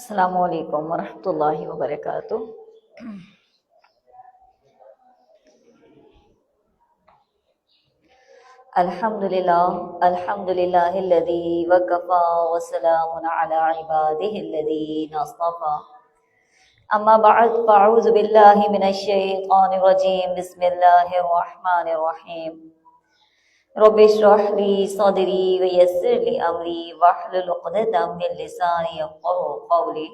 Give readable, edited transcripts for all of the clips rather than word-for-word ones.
السلام علیکم ورحمۃ اللہ وبرکاتہ۔ الحمد للہ الذی وکفی وسلام علی عبادہ الذین اصطفی، اما بعد فاعوذ باللہ من الشیطان الرجیم، بسم اللہ الرحمن الرحیم۔ رب اشرح لی صدری ویسر لی امری واحلل عقدۃ من لسانی یفقہوا قولی۔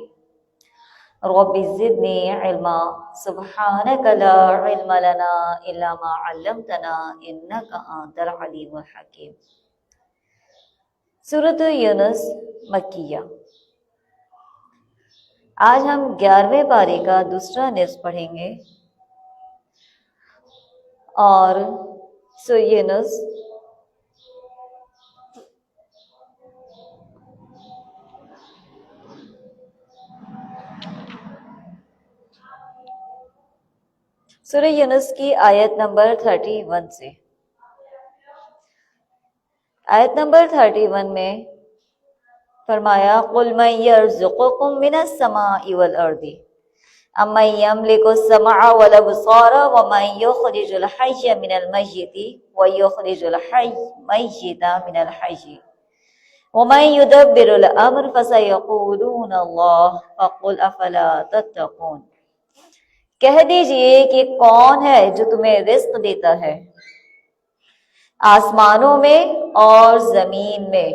رب زدنی علما سبحانک لا علم لنا الا ما علمتنا انک انت العلیم الحکیم۔ سورۃ یونس مکیہ۔ آج ہم 11ویں پارے کا دوسرا نصف پڑھیں گے اور سورۃ یونس سورہ یونس کی آیت نمبر 31 سے۔ آیت نمبر 31 میں فرمایا قُلْ مَن يَرْزُقُكُم مِّنَ السَّمَاءِ وَالْأَرْضِ أَمَّن يَمْلِكُ السَّمْعَ وَالْأَبْصَارَ وَمَن يُخْرِجُ الْحَيَّ مِنَ الْمَيِّتِ وَيُخْرِجُ الْمَيِّتَ مِنَ الْحَيِّ وَمَن يُدَبِّرُ الْأَمْرَ فَسَيَقُولُونَ اللَّهُ فَقُلْ أَفَلَا تَتَّقُونَ۔ کہہ دیجئے کہ کون ہے جو تمہیں رزق دیتا ہے آسمانوں میں اور زمین میں؟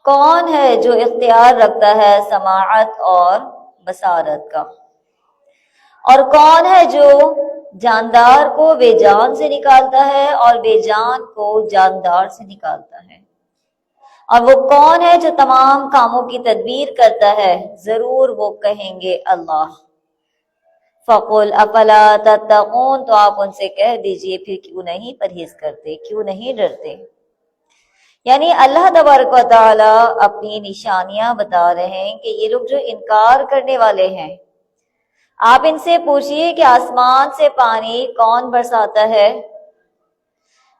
کون ہے جو اختیار رکھتا ہے سماعت اور بصارت کا؟ اور کون ہے جو جاندار کو بے جان سے نکالتا ہے اور بے جان کو جاندار سے نکالتا ہے؟ اور وہ کون ہے جو تمام کاموں کی تدبیر کرتا ہے؟ ضرور وہ کہیں گے اللہ۔ فَقُلْ أَفَلَا تَتَّقُونَ، تو آپ ان سے کہہ دیجئے پھر کیوں نہیں پرہیز کرتے، کیوں نہیں ڈرتے؟ یعنی اللہ تبارک و تعالی اپنی نشانیاں بتا رہے ہیں کہ یہ لوگ جو انکار کرنے والے ہیں، آپ ان سے پوچھئے کہ آسمان سے پانی کون برساتا ہے؟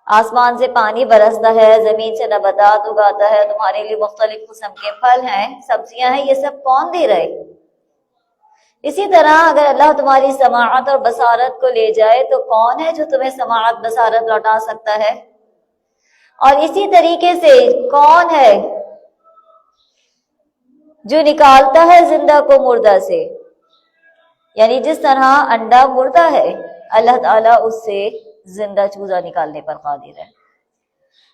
آسمان سے پانی برستا ہے، زمین سے نباتات اگاتا ہے، تمہارے لیے مختلف قسم کے پھل ہیں، سبزیاں ہیں، یہ سب کون دے رہے؟ اسی طرح اگر اللہ تمہاری سماعت اور بصارت کو لے جائے تو کون ہے جو تمہیں سماعت بصارت لوٹا سکتا ہے؟ اور اسی طریقے سے کون ہے جو نکالتا ہے زندہ کو مردہ سے؟ یعنی جس طرح انڈا مردہ ہے، اللہ تعالیٰ اس سے زندہ چوزہ نکالنے پر قادر ہے،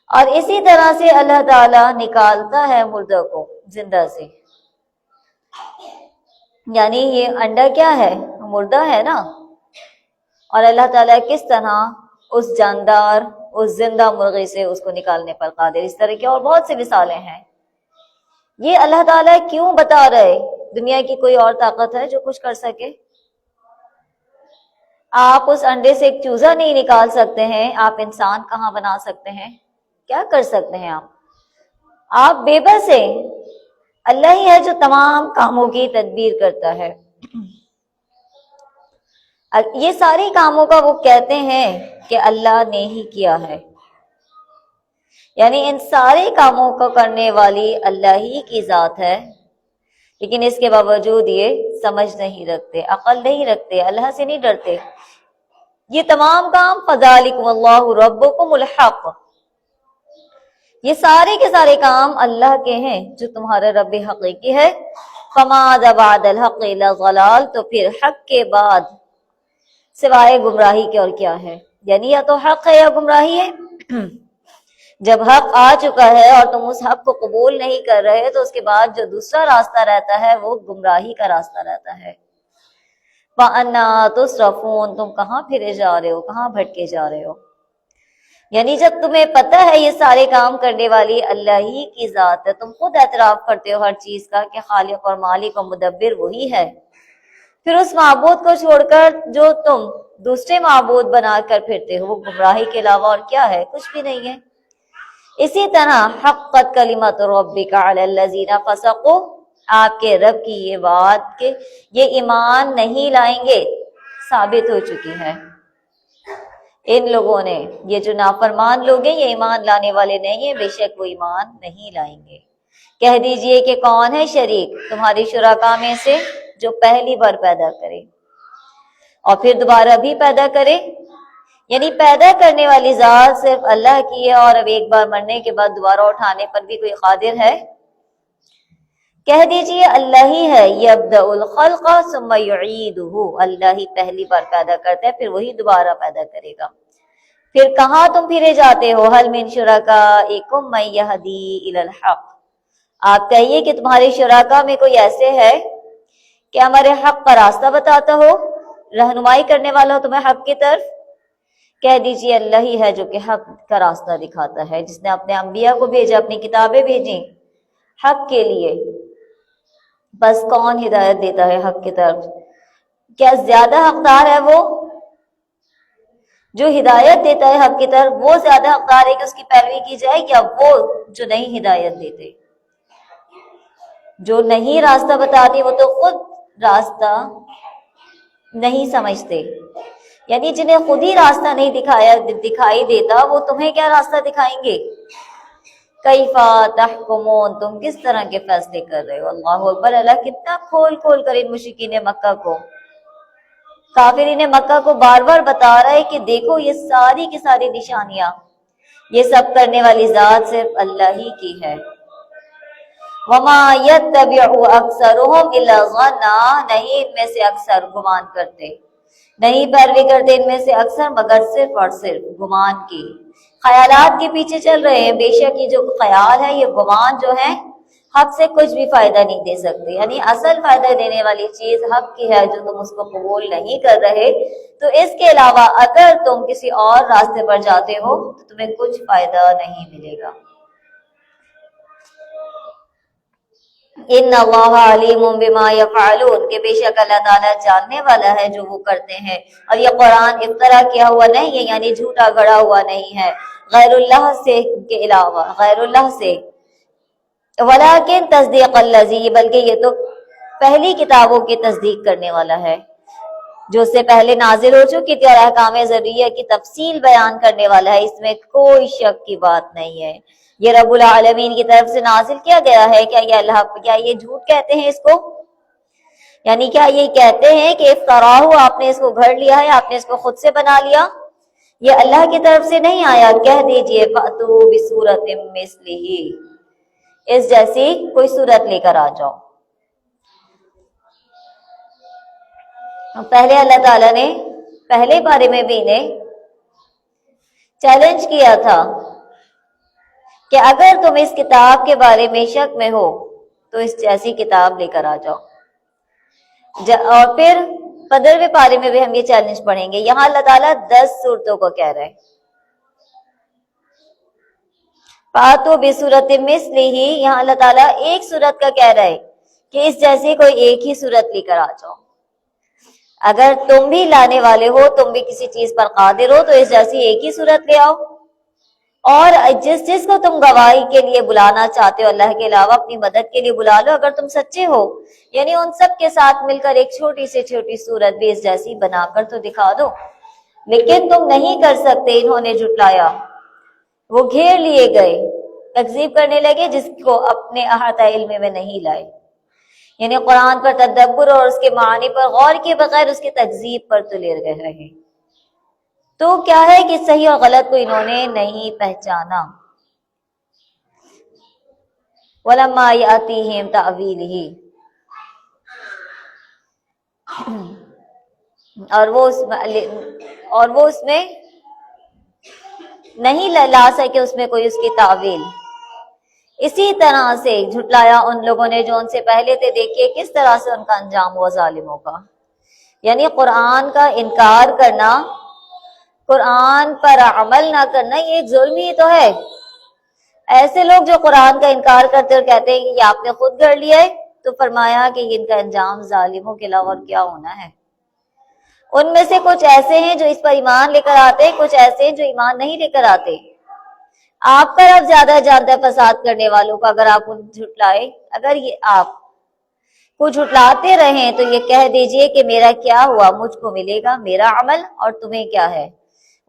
اور اسی طرح سے اللہ تعالیٰ نکالتا ہے مردہ کو زندہ سے۔ یعنی یہ انڈا کیا ہے؟ مردہ ہے نا، اور اللہ تعالیٰ کس طرح اس جاندار، اس زندہ مرغی سے اس کو نکالنے پر قادر۔ اس طرح کی اور بہت سی مثالیں ہیں۔ یہ اللہ تعالیٰ کیوں بتا رہے؟ دنیا کی کوئی اور طاقت ہے جو کچھ کر سکے؟ آپ اس انڈے سے ایک چوزہ نہیں نکال سکتے ہیں، آپ انسان کہاں بنا سکتے ہیں؟ کیا کر سکتے ہیں آپ بے بس ہیں۔ اللہ ہی ہے جو تمام کاموں کی تدبیر کرتا ہے۔ یہ ساری کاموں کا وہ کہتے ہیں کہ اللہ نے ہی کیا ہے، یعنی ان سارے کاموں کو کرنے والی اللہ ہی کی ذات ہے، لیکن اس کے باوجود یہ سمجھ نہیں رکھتے، عقل نہیں رکھتے، اللہ سے نہیں ڈرتے۔ یہ تمام کام فذالکم اللہ ربکم الحق، یہ سارے کے سارے کام اللہ کے ہیں جو تمہارا رب حقیقی ہے۔ فماذا بعد الحق الا ضلال، تو پھر حق کے بعد سوائے گمراہی کے اور کیا ہے؟ یعنی یا تو حق ہے یا گمراہی ہے۔ جب حق آ چکا ہے اور تم اس حق کو قبول نہیں کر رہے تو اس کے بعد جو دوسرا راستہ رہتا ہے وہ گمراہی کا راستہ رہتا ہے۔ وَأَنَّا تُصْرَفُونَ، تم کہاں پھرے جا رہے ہو، کہاں بھٹکے جا رہے ہو؟ یعنی جب تمہیں پتہ ہے یہ سارے کام کرنے والی اللہ ہی کی ذات ہے، تم خود اعتراف کرتے ہو ہر چیز کا کہ خالق اور مالک اور مدبر وہی ہے، پھر اس معبود کو چھوڑ کر جو تم دوسرے معبود بنا کر پھرتے ہو وہ گمراہی کے علاوہ اور کیا ہے؟ کچھ بھی نہیں ہے۔ اسی طرح حقت کلمت ربک علی الذین فسقوا، آپ کے رب کی یہ بات کہ یہ ایمان نہیں لائیں گے ثابت ہو چکی ہے۔ ان لوگوں نے، یہ جو نافرمان لوگ ہیں، یہ ایمان لانے والے نہیں ہیں، بے شک وہ ایمان نہیں لائیں گے۔ کہہ دیجئے کہ کون ہے شریک تمہاری شرکا میں سے جو پہلی بار پیدا کرے اور پھر دوبارہ بھی پیدا کرے، یعنی پیدا کرنے والی ذات صرف اللہ کی ہے، اور اب ایک بار مرنے کے بعد دوبارہ اٹھانے پر بھی کوئی قادر ہے؟ کہہ دیجئے اللہ ہی ہے، یبدأ الخلق ثم یعیدہ، اللہ ہی پہلی بار پیدا کرتا ہے پھر وہی دوبارہ پیدا کرے گا۔ پھر کہاں تم پھرے جاتے ہو؟ هل من شرکائکم من یہدی الی الحق، آپ کہیے کہ تمہارے شرکا میں کوئی ایسے ہے کہ ہمارے حق کا راستہ بتاتا ہو، رہنمائی کرنے والا ہو تمہیں حق کی طرف؟ کہہ دیجئے اللہ ہی ہے جو کہ حق کا راستہ دکھاتا ہے، جس نے اپنے انبیاء کو بھیجا، اپنی کتابیں بھیجیں حق کے لیے۔ بس کون ہدایت دیتا ہے حق کی طرف؟ کیا زیادہ حقدار ہے وہ جو ہدایت دیتا ہے حق کی طرف؟ وہ زیادہ حقدار ہے کہ اس کی پیروی کی جائے، یا وہ جو نہیں ہدایت دیتے؟ جو نہیں راستہ بتاتے وہ تو خود راستہ نہیں سمجھتے، یعنی جنہیں خود ہی راستہ نہیں دکھائی دیتا وہ تمہیں کیا راستہ دکھائیں گے؟ کیفا تحکمون، تم کس طرح کے فیصلے کر رہے ہو؟ اللہ اکبر، اللہ کتنا کھول کھول کر ان مشرکین مکہ کو، کافرین مکہ کو بار بار بتا رہا ہے کہ دیکھو یہ ساری کی ساری نشانیاں، یہ سب کرنے والی ذات صرف اللہ ہی کی ہے۔ وما يتبع اکثرهم الا الظن، نہیں ان میں سے اکثر گمان کرتے، نہیں پیروی کرتے ان میں سے اکثر مگر صرف اور صرف گمان کی، خیالات کے پیچھے چل رہے ہیں۔ بے شک یہ جو خیال ہے، یہ گمان جو ہے، حق سے کچھ بھی فائدہ نہیں دے سکتے، یعنی اصل فائدہ دینے والی چیز حق کی ہے، جو تم اس کو قبول نہیں کر رہے، تو اس کے علاوہ اگر تم کسی اور راستے پر جاتے ہو تو تمہیں کچھ فائدہ نہیں ملے گا۔ ان اللہ علیم بما یفعلون، کہ بے شک اللہ تعالیٰ جاننے والا ہے جو وہ کرتے ہیں، اور یہ قرآن افترا کیا ہوا نہیں ہے، یعنی جھوٹا گڑا ہوا نہیں ہے غیر اللہ سے کے علاوہ، غیر اللہ سے، ولیکن تصدیق الذی، بلکہ یہ تو پہلی کتابوں کی تصدیق کرنے والا ہے جو اس سے پہلے نازل ہو چکی تھی، اور احکام ذریعہ کی تفصیل بیان کرنے والا ہے، اس میں کوئی شک کی بات نہیں ہے۔ یہ رب العالمین کی طرف سے نازل کیا گیا ہے۔ کیا یہ اللہ، کیا یہ جھوٹ کہتے ہیں اس کو؟ یعنی کیا یہ کہتے ہیں کہ افتراہ، آپ نے اس کو گھڑ لیا ہے، آپ نے اس کو خود سے بنا لیا؟ یہ اللہ کی طرف سے نہیں آیا۔ کہہ دیجئے فأتوا بسورۃ مثلہ، اس جیسی کوئی صورت لے کر آ جاؤ۔ پہلے اللہ تعالیٰ نے پہلے بارے میں بھی انہیں چیلنج کیا تھا کہ اگر تم اس کتاب کے بارے میں شک میں ہو تو اس جیسی کتاب لے کر آ جاؤ۔ اور پھر 15ویں پارے میں بھی ہم یہ چیلنج پڑھیں گے۔ یہاں اللہ تعالیٰ 10 صورتوں کو کہہ رہے ہیں، فاتو بصورت مثلہ، یہاں اللہ تعالیٰ ایک صورت کا کہہ رہا ہے کہ اس جیسی کوئی ایک ہی صورت لے کر آ جاؤ۔ اگر تم بھی لانے والے ہو، تم بھی کسی چیز پر قادر ہو، تو اس جیسی ایک ہی صورت لے آؤ، اور جس کو تم گواہی کے لیے بلانا چاہتے ہو اللہ کے علاوہ، اپنی مدد کے لیے بلا لو اگر تم سچے ہو، یعنی ان سب کے ساتھ مل کر ایک چھوٹی سے چھوٹی صورت بھی اس جیسی بنا کر تو دکھا دو۔ لیکن تم نہیں کر سکتے، انہوں نے جھٹلایا، وہ گھیر لیے گئے، تکذیب کرنے لگے جس کو اپنے احاطہ علم میں نہیں لائے، یعنی قرآن پر تدبر اور اس کے معنی پر غور کیے بغیر اس کے تکذیب پر تلے رہے۔ تو کیا ہے کہ صحیح اور غلط کو انہوں نے نہیں پہچانا۔ وَلَمَّا يَأْتِهِمْ تَأْوِيلُهُ، اور وہ اس میں نہیں لا سکے اس میں کوئی اس کی تعویل۔ اسی طرح سے جھٹلایا ان لوگوں نے جو ان سے پہلے تھے، دیکھیے کس طرح سے ان کا انجام ہوا ظالموں کا، یعنی قرآن کا انکار کرنا، قرآن پر عمل نہ کرنا، یہ ایک ظلم ہی تو ہے۔ ایسے لوگ جو قرآن کا انکار کرتے اور کہتے ہیں کہ یہ آپ نے خود کر لیا ہے، تو فرمایا کہ ان کا انجام ظالموں کے علاوہ اور کیا ہونا ہے۔ ان میں سے کچھ ایسے ہیں جو اس پر ایمان لے کر آتے ہیں، کچھ ایسے ہیں جو ایمان نہیں لے کر آتے۔ آپ کا رب زیادہ جانتا ہے فساد کرنے والوں کو، اگر آپ ان جھٹلائے، اگر یہ آپ کو جھٹلاتے رہیں تو یہ کہہ دیجئے کہ میرا کیا ہوا، مجھ کو ملے گا میرا عمل اور تمہیں کیا ہے،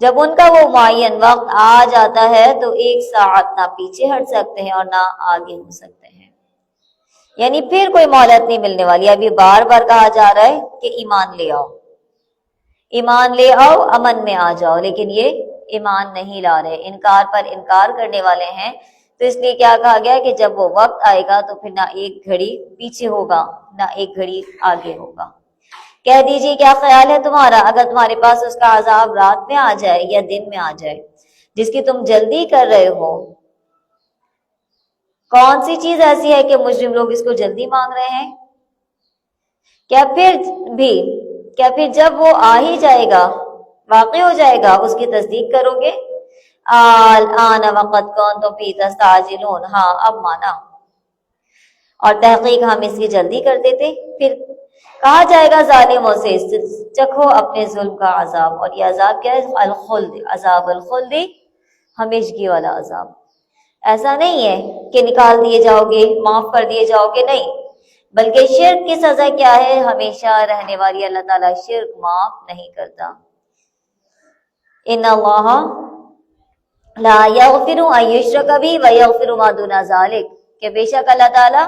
جب ان کا وہ معین وقت آ جاتا ہے تو ایک ساعت نہ پیچھے ہٹ سکتے ہیں اور نہ آگے ہو سکتے ہیں، یعنی پھر کوئی مہلت نہیں ملنے والی۔ ابھی بار بار کہا جا رہا ہے کہ ایمان لے آؤ، ایمان لے آؤ، امن میں آ جاؤ، لیکن یہ ایمان نہیں لا رہے، انکار پر انکار کرنے والے ہیں۔ تو اس لیے کیا کہا گیا کہ جب وہ وقت آئے گا تو پھر نہ ایک گھڑی پیچھے ہوگا نہ ایک گھڑی آگے ہوگا۔ کہہ دیجیے کیا خیال ہے تمہارا اگر تمہارے پاس اس کا عذاب رات میں آ جائے یا دن میں آ جائے جس کی تم جلدی کر رہے ہو؟ کون سی چیز ایسی ہے کہ مجرم لوگ اس کو جلدی مانگ رہے ہیں؟ کیا پھر جب وہ آ ہی جائے گا، واقع ہو جائے گا، اس کی تصدیق کرو گے؟ الآن وقت کنتم فی تستعجلون، ہاں اب مانا، اور تحقیق ہم اس کی جلدی کرتے تھے۔ پھر کہا جائے گا ظالموں سے چکھو اپنے ظلم کا عذاب، اور یہ عذاب کیا ہے؟ الخلد، عذاب الخلد، ہمیشگی والا عذاب۔ ایسا نہیں ہے کہ نکال دیے جاؤ گے، معاف کر دیے جاؤ گے، نہیں، بلکہ شرک کی سزا کیا ہے؟ ہمیشہ رہنے والی۔ اللہ تعالیٰ شرک معاف نہیں کرتا۔ ان اللہ لا یغفر ان یشرک بہ ویغفر ما دون ذلک، کہ بے شک اللہ تعالیٰ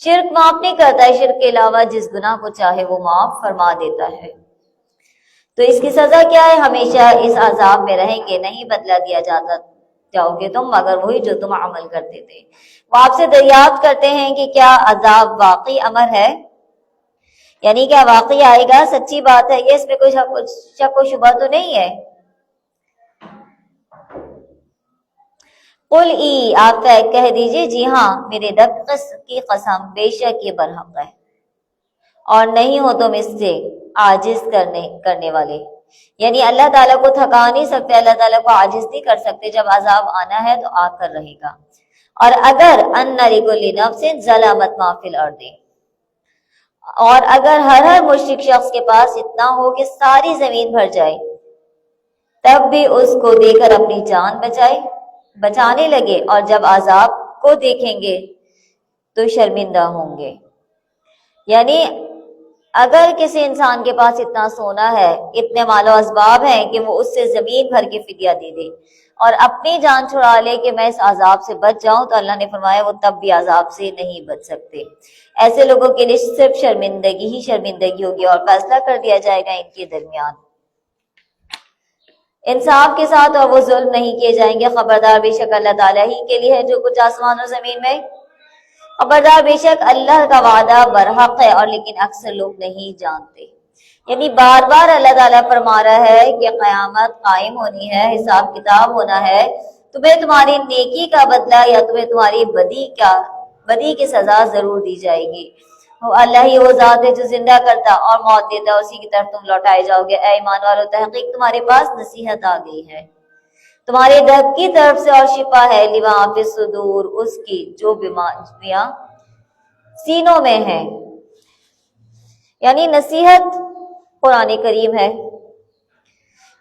شرک معاف نہیں کرتا ہے، شرک کے علاوہ جس گناہ کو چاہے وہ معاف فرما دیتا ہے۔ تو اس کی سزا کیا ہے؟ ہمیشہ اس عذاب میں رہیں گے، نہیں بدلہ دیا جاؤ گے تم مگر وہی جو تم عمل کرتے تھے۔ وہ آپ سے دریافت کرتے ہیں کہ کیا عذاب واقعی امر ہے، یعنی کیا واقعی آئے گا، سچی بات ہے یہ، اس میں کوئی شک و شبہ تو نہیں ہے؟ قل ای، آپ کہہ دیجئے جی ہاں، میرے رب کی قسم، بے شک یہ برحق ہے، اور نہیں ہو تم اس سے عاجز کرنے والے، یعنی اللہ تعالیٰ کو تھکا نہیں سکتے، اللہ تعالیٰ کو عاجز نہیں کر سکتے، جب عذاب آنا ہے تو آ کر رہے گا۔ اور اگر ان لکل نفس ظلمت ما فی الارض، اور اگر ہر مشرک شخص کے پاس اتنا ہو کہ ساری زمین بھر جائے، تب بھی اس کو دے کر اپنی جان بچانے لگے، اور جب عذاب کو دیکھیں گے تو شرمندہ ہوں گے۔ یعنی اگر کسی انسان کے پاس اتنا سونا ہے، اتنے مال و اسباب ہیں کہ وہ اس سے زمین بھر کے فدیہ دے دے اور اپنی جان چھڑا لے کہ میں اس عذاب سے بچ جاؤں، تو اللہ نے فرمایا وہ تب بھی عذاب سے نہیں بچ سکتے۔ ایسے لوگوں کے لیے صرف شرمندگی ہی شرمندگی ہوگی، اور فیصلہ کر دیا جائے گا ان کے درمیان انصاف کے ساتھ، اور وہ ظلم نہیں کیے جائیں گے۔ خبردار بے شک اللہ تعالیٰ ہی کے لیے ہے جو کچھ آسمان اور زمین میں، خبردار بے شک اللہ کا وعدہ برحق ہے، اور لیکن اکثر لوگ نہیں جانتے۔ یعنی بار بار اللہ تعالیٰ فرما رہا ہے کہ قیامت قائم ہونی ہے، حساب کتاب ہونا ہے، تمہیں تمہاری نیکی کا بدلہ یا تمہیں تمہاری بدی کی سزا ضرور دی جائے گی۔ اللہ ہی وہ ذات ہے جو زندہ کرتا اور موت دیتا، اسی کی طرف تم لوٹائے جاؤ گے۔ اے ایمان والو، تحقیق تمہارے پاس نصیحت آ گئی ہے تمہارے رب کی طرف سے، اور شفا ہے لما فی الصدور، اس کی جو بیماریاں سینوں میں ہیں۔ یعنی نصیحت قرآن کریم ہے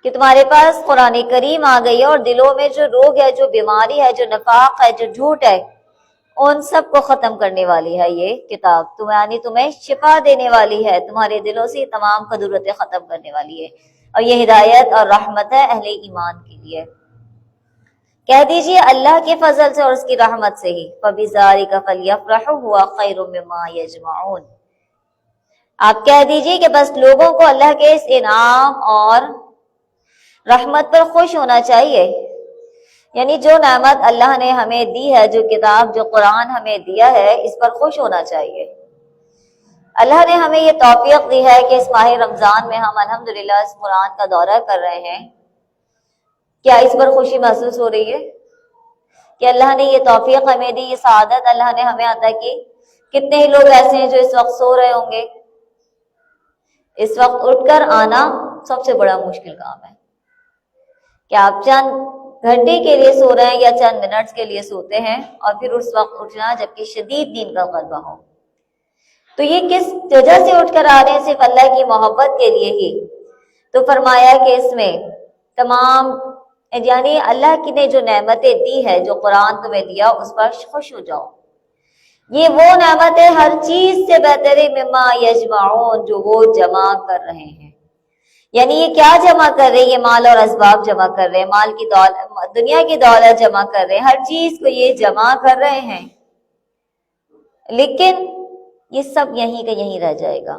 کہ تمہارے پاس قرآن کریم آ گئی ہے، اور دلوں میں جو روگ ہے، جو بیماری ہے، جو نفاق ہے، جو جھوٹ ہے، ان سب کو ختم کرنے والی ہے یہ کتاب، یعنی تمہیں شفا دینے والی ہے، تمہارے دلوں سے تمام قدرتیں ختم کرنے والی ہے، اور یہ ہدایت اور رحمت ہے اہل ایمان کے لیے۔ کہہ دیجئے اللہ کے فضل سے اور اس کی رحمت سے ہی، فَبِذَلِكَ فَلْيَفْرَحُوا هُوَ خَيْرٌ مِّمَّا يَجْمَعُونَ، آپ کہہ دیجئے کہ بس لوگوں کو اللہ کے اس انعام اور رحمت پر خوش ہونا چاہیے، یعنی جو نعمت اللہ نے ہمیں دی ہے، جو کتاب، جو قرآن ہمیں دیا ہے، اس پر خوش ہونا چاہیے۔ اللہ نے ہمیں یہ توفیق دی ہے کہ اس ماہ رمضان میں ہم الحمدللہ اس قرآن کا دورہ کر رہے ہیں۔ کیا اس پر خوشی محسوس ہو رہی ہے کہ اللہ نے یہ توفیق ہمیں دی، یہ سعادت اللہ نے ہمیں عطا کی؟ کتنے ہی لوگ ایسے ہیں جو اس وقت سو رہے ہوں گے۔ اس وقت اٹھ کر آنا سب سے بڑا مشکل کام ہے کہ آپ چند گھنٹے کے لیے سو رہے ہیں یا چند منٹس کے لیے سوتے ہیں، اور پھر اس وقت اٹھنا جبکہ شدید نیند کا غلبہ ہو۔ تو یہ کس وجہ سے اٹھ کر آ رہے ہیں؟ صرف اللہ کی محبت کے لیے ہی۔ تو فرمایا کہ اس میں تمام، یعنی اللہ کی نے جو نعمتیں دی ہے، جو قرآن تمہیں دیا، اس پر خوش ہو جاؤ۔ یہ وہ نعمتیں ہر چیز سے بہتر ہے، مما یجمعون، جو وہ جمع کر رہے ہیں، یعنی یہ کیا جمع کر رہے ہیں؟ یہ مال اور اسباب جمع کر رہے ہیں، مال کی دولت، دنیا کی دولت جمع کر رہے ہیں، ہر چیز کو یہ جمع کر رہے ہیں، لیکن یہ سب یہیں کا یہیں رہ جائے گا۔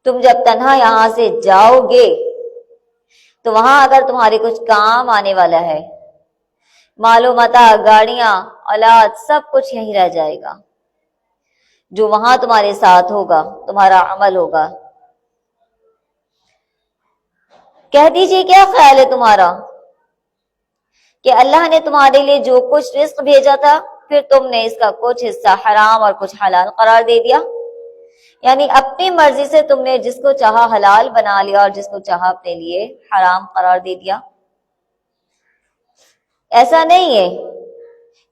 تم جب تنہا یہاں سے جاؤ گے تو وہاں اگر تمہارے کچھ کام آنے والا ہے، مال و متاع، گاڑیاں، اولاد، سب کچھ یہیں رہ جائے گا۔ جو وہاں تمہارے ساتھ ہوگا تمہارا عمل ہوگا۔ کہہ دیجئے کیا خیال ہے تمہارا کہ اللہ نے تمہارے لیے جو کچھ رزق بھیجا تھا، پھر تم نے اس کا کچھ حصہ حرام اور کچھ حلال قرار دے دیا؟ یعنی اپنی مرضی سے تم نے جس کو چاہا حلال بنا لیا اور جس کو چاہا اپنے لیے حرام قرار دے دیا۔ ایسا نہیں ہے۔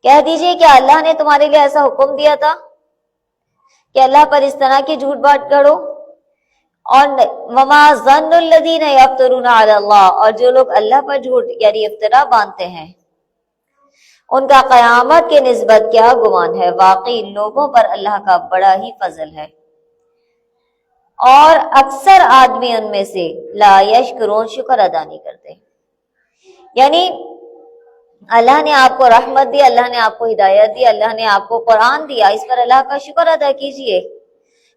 کہہ دیجئے کہ اللہ نے تمہارے لیے ایسا حکم دیا تھا کہ اللہ پر اس طرح کی جھوٹ بات کرو، اور وما ظن الذین یفترون علی اللہ، اور جو لوگ اللہ پر جھوٹ یعنی افترا باندھتے ہیں ان کا قیامت کے نسبت کیا گمان ہے۔ واقعی لوگوں پر اللہ کا بڑا ہی فضل ہے، اور اکثر آدمی ان میں سے لا یشکرون، شکر ادا نہیں کرتے۔ یعنی اللہ نے آپ کو رحمت دی، اللہ نے آپ کو ہدایت دی، اللہ نے آپ کو قرآن دیا، اس پر اللہ کا شکر ادا کیجئے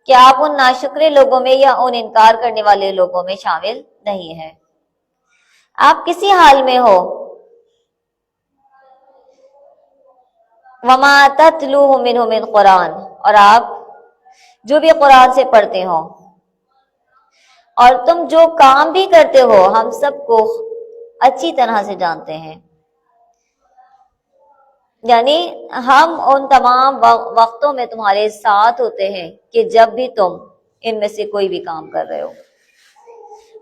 کہ آپ ان ناشکرے لوگوں میں یا ان انکار کرنے والے لوگوں میں شامل نہیں ہیں۔ آپ کسی حال میں ہو، وما تتلوہ منہ من قرآن، اور آپ جو بھی قرآن سے پڑھتے ہو، اور تم جو کام بھی کرتے ہو، ہم سب کو اچھی طرح سے جانتے ہیں۔ یعنی ہم ان تمام وقتوں میں تمہارے ساتھ ہوتے ہیں کہ جب بھی تم ان میں سے کوئی بھی کام کر رہے ہو،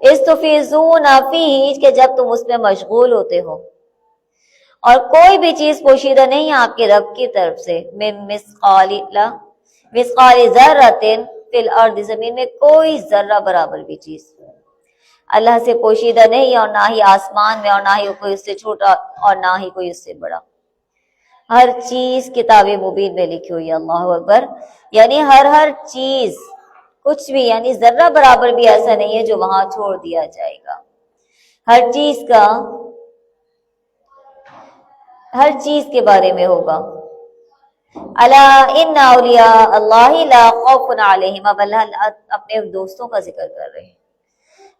استفیضون فیہ، کہ جب تم اس میں مشغول ہوتے ہو، اور کوئی بھی چیز پوشیدہ نہیں ہے آپ کے رب کی طرف سے، من مثقال ذرۃ فی الارض، زمین میں کوئی ذرہ برابر بھی چیز اللہ سے پوشیدہ نہیں، اور نہ ہی آسمان میں، اور نہ ہی کوئی اس سے چھوٹا اور نہ ہی کوئی اس سے بڑا۔ ہر چیز کتاب مبین میں لکھی ہوئی ہے۔ اللہ اکبر۔ یعنی ہر چیز، کچھ بھی، یعنی ذرہ برابر بھی ایسا نہیں ہے جو وہاں چھوڑ دیا جائے گا۔ ہر چیز کے بارے میں ہوگا۔ الا ان اولیاء اللہ لا خوف علیہم، اب اللہ اپنے دوستوں کا ذکر کر رہے ہیں،